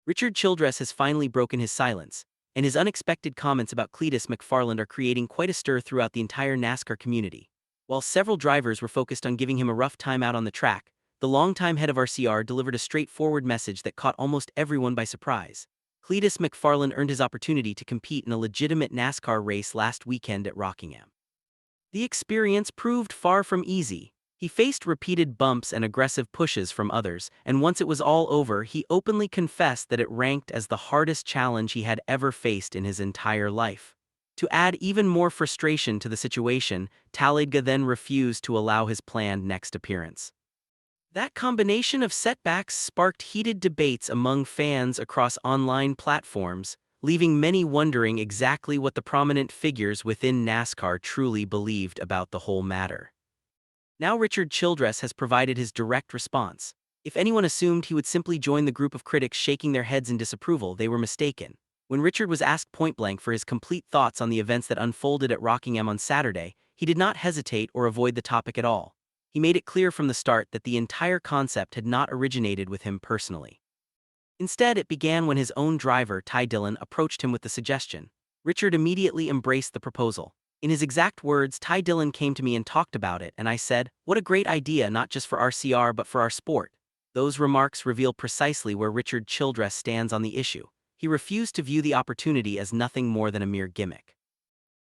Richard Childress has finally broken his silence, and his unexpected comments about Cleetus McFarland are creating quite a stir throughout the entire NASCAR community. While several drivers were focused on giving him a rough time out on the track, the longtime head of RCR delivered a straightforward message that caught almost everyone by surprise. Cleetus McFarland earned his opportunity to compete in a legitimate NASCAR race last weekend at Rockingham. The experience proved far from easy. He faced repeated bumps and aggressive pushes from others, and once it was all over, he openly confessed that it ranked as the hardest challenge he had ever faced in his entire life. To add even more frustration to the situation, Talladega then refused to allow his planned next appearance. That combination of setbacks sparked heated debates among fans across online platforms, leaving many wondering exactly what the prominent figures within NASCAR truly believed about the whole matter. Now Richard Childress has provided his direct response. If anyone assumed he would simply join the group of critics shaking their heads in disapproval, they were mistaken. When Richard was asked point-blank for his complete thoughts on the events that unfolded at Rockingham on Saturday, he did not hesitate or avoid the topic at all. He made it clear from the start that the entire concept had not originated with him personally. Instead, it began when his own driver, Ty Dillon, approached him with the suggestion. Richard immediately embraced the proposal. In his exact words, Ty Dillon came to me and talked about it, and I said, "What a great idea, not just for RCR but for our sport." Those remarks reveal precisely where Richard Childress stands on the issue. He refused to view the opportunity as nothing more than a mere gimmick.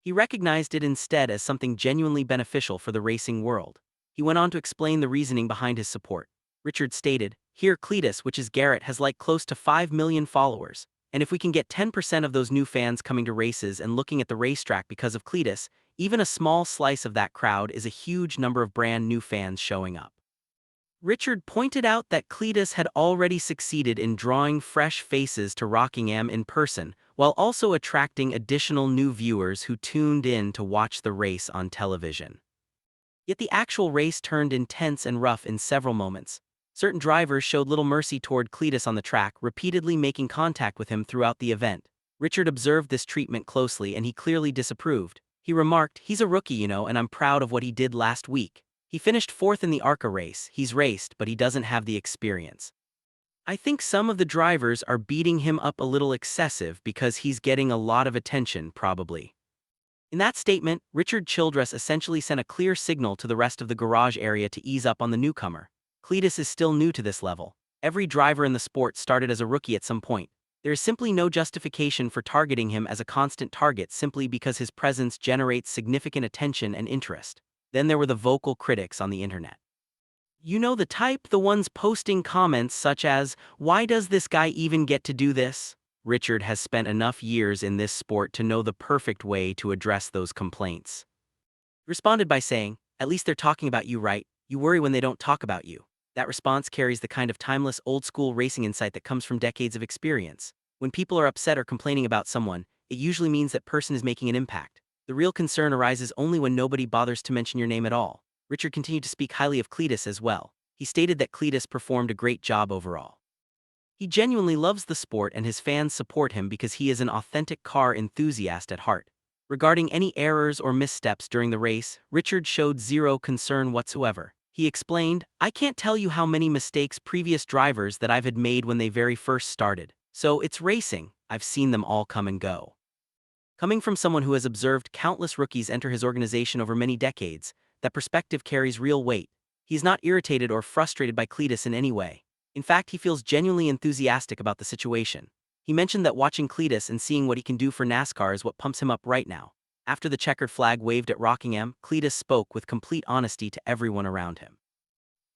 He recognized it instead as something genuinely beneficial for the racing world. He went on to explain the reasoning behind his support. Richard stated, "Here Cleetus, which is Garrett, has like close to 5 million followers. And if we can get 10% of those new fans coming to races and looking at the racetrack because of Cleetus, even a small slice of that crowd is a huge number of brand new fans showing up." Richard pointed out that Cleetus had already succeeded in drawing fresh faces to Rockingham in person, while also attracting additional new viewers who tuned in to watch the race on television. Yet the actual race turned intense and rough in several moments. Certain drivers showed little mercy toward Cleetus on the track, repeatedly making contact with him throughout the event. Richard observed this treatment closely and he clearly disapproved. He remarked, "He's a rookie, and I'm proud of what he did last week. He finished 4th in the ARCA race, he's raced, but he doesn't have the experience. I think some of the drivers are beating him up a little excessive because he's getting a lot of attention, probably." In that statement, Richard Childress essentially sent a clear signal to the rest of the garage area to ease up on the newcomer. Cleetus is still new to this level. Every driver in the sport started as a rookie at some point. There is simply no justification for targeting him as a constant target simply because his presence generates significant attention and interest. Then there were the vocal critics on the internet. You know the type, the ones posting comments such as, "Why does this guy even get to do this?" Richard has spent enough years in this sport to know the perfect way to address those complaints. He responded by saying, "At least they're talking about you, right? You worry when they don't talk about you." That response carries the kind of timeless, old-school racing insight that comes from decades of experience. When people are upset or complaining about someone, it usually means that person is making an impact. The real concern arises only when nobody bothers to mention your name at all. Richard continued to speak highly of Cleetus as well. He stated that Cleetus performed a great job overall. He genuinely loves the sport and his fans support him because he is an authentic car enthusiast at heart. Regarding any errors or missteps during the race, Richard showed zero concern whatsoever. He explained, "I can't tell you how many mistakes previous drivers that I've had made when they very first started. So it's racing, I've seen them all come and go." Coming from someone who has observed countless rookies enter his organization over many decades, that perspective carries real weight. He's not irritated or frustrated by Cleetus in any way. In fact, he feels genuinely enthusiastic about the situation. He mentioned that watching Cleetus and seeing what he can do for NASCAR is what pumps him up right now. After the checkered flag waved at Rockingham, Cleetus spoke with complete honesty to everyone around him.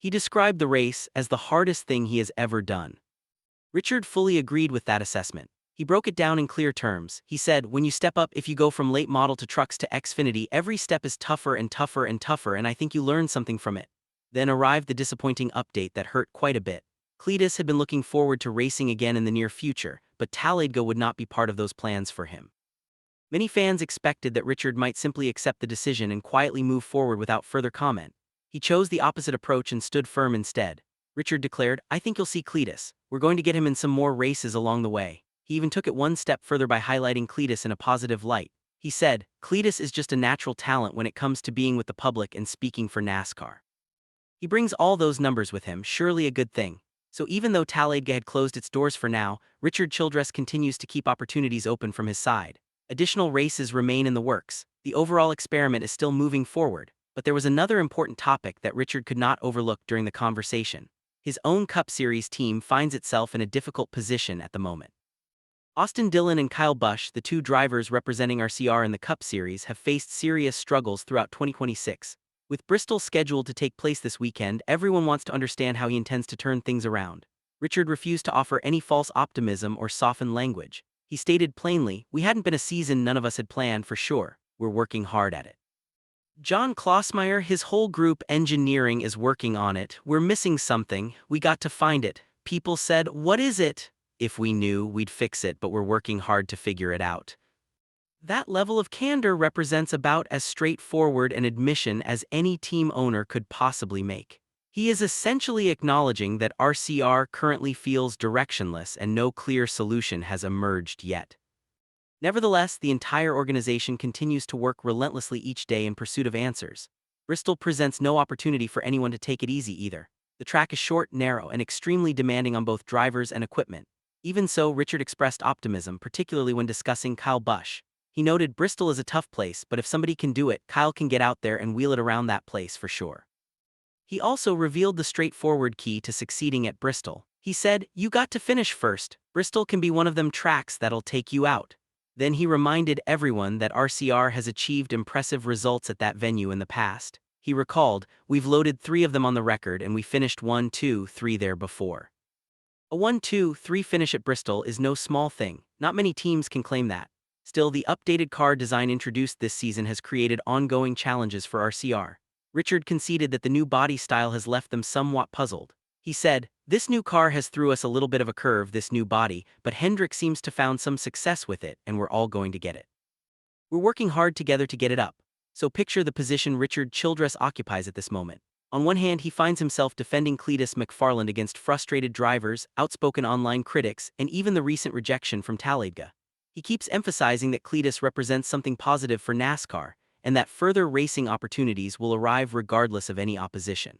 He described the race as the hardest thing he has ever done. Richard fully agreed with that assessment. He broke it down in clear terms. He said, "When you step up, if you go from late model to trucks to Xfinity, every step is tougher and tougher and tougher, and I think you learn something from it." Then arrived the disappointing update that hurt quite a bit. Cleetus had been looking forward to racing again in the near future, but Talladega would not be part of those plans for him. Many fans expected that Richard might simply accept the decision and quietly move forward without further comment. He chose the opposite approach and stood firm instead. Richard declared, "I think you'll see Cleetus. We're going to get him in some more races along the way." He even took it one step further by highlighting Cleetus in a positive light. He said, "Cleetus is just a natural talent when it comes to being with the public and speaking for NASCAR. He brings all those numbers with him, surely a good thing." So even though Talladega had closed its doors for now, Richard Childress continues to keep opportunities open from his side. Additional races remain in the works. The overall experiment is still moving forward, but there was another important topic that Richard could not overlook during the conversation. His own Cup Series team finds itself in a difficult position at the moment. Austin Dillon and Kyle Busch, the two drivers representing RCR in the Cup Series, have faced serious struggles throughout 2026. With Bristol scheduled to take place this weekend, everyone wants to understand how he intends to turn things around. Richard refused to offer any false optimism or soften language. He stated plainly, "We hadn't been a season none of us had planned for sure. We're working hard at it." John Klossmeyer, his whole group engineering is working on it. We're missing something. We got to find it. People said, "What is it?" If we knew, we'd fix it, but we're working hard to figure it out. That level of candor represents about as straightforward an admission as any team owner could possibly make. He is essentially acknowledging that RCR currently feels directionless and no clear solution has emerged yet. Nevertheless, the entire organization continues to work relentlessly each day in pursuit of answers. Bristol presents no opportunity for anyone to take it easy either. The track is short, narrow, and extremely demanding on both drivers and equipment. Even so, Richard expressed optimism, particularly when discussing Kyle Busch. He noted, "Bristol is a tough place, but if somebody can do it, Kyle can get out there and wheel it around that place for sure." He also revealed the straightforward key to succeeding at Bristol. He said, "You got to finish first. Bristol can be one of them tracks that'll take you out." Then he reminded everyone that RCR has achieved impressive results at that venue in the past. He recalled, "We've loaded 3 of them on the record and we finished 1, 2, 3 there before." A 1, 2, 3 finish at Bristol is no small thing. Not many teams can claim that. Still, the updated car design introduced this season has created ongoing challenges for RCR. Richard conceded that the new body style has left them somewhat puzzled. He said, "This new car has threw us a little bit of a curve, this new body, but Hendrick seems to found some success with it, and we're all going to get it. We're working hard together to get it up." So picture the position Richard Childress occupies at this moment. On one hand, he finds himself defending Cleetus McFarland against frustrated drivers, outspoken online critics, and even the recent rejection from Talladega. He keeps emphasizing that Cleetus represents something positive for NASCAR, and that further racing opportunities will arrive regardless of any opposition.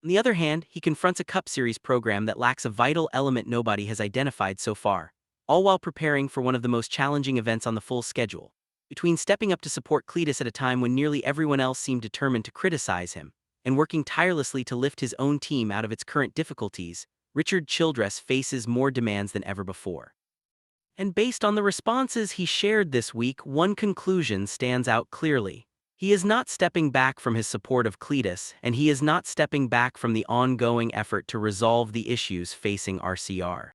On the other hand, he confronts a Cup Series program that lacks a vital element nobody has identified so far, all while preparing for one of the most challenging events on the full schedule. Between stepping up to support Cleetus at a time when nearly everyone else seemed determined to criticize him, and working tirelessly to lift his own team out of its current difficulties, Richard Childress faces more demands than ever before. And based on the responses he shared this week, one conclusion stands out clearly. He is not stepping back from his support of Cleetus, and he is not stepping back from the ongoing effort to resolve the issues facing RCR.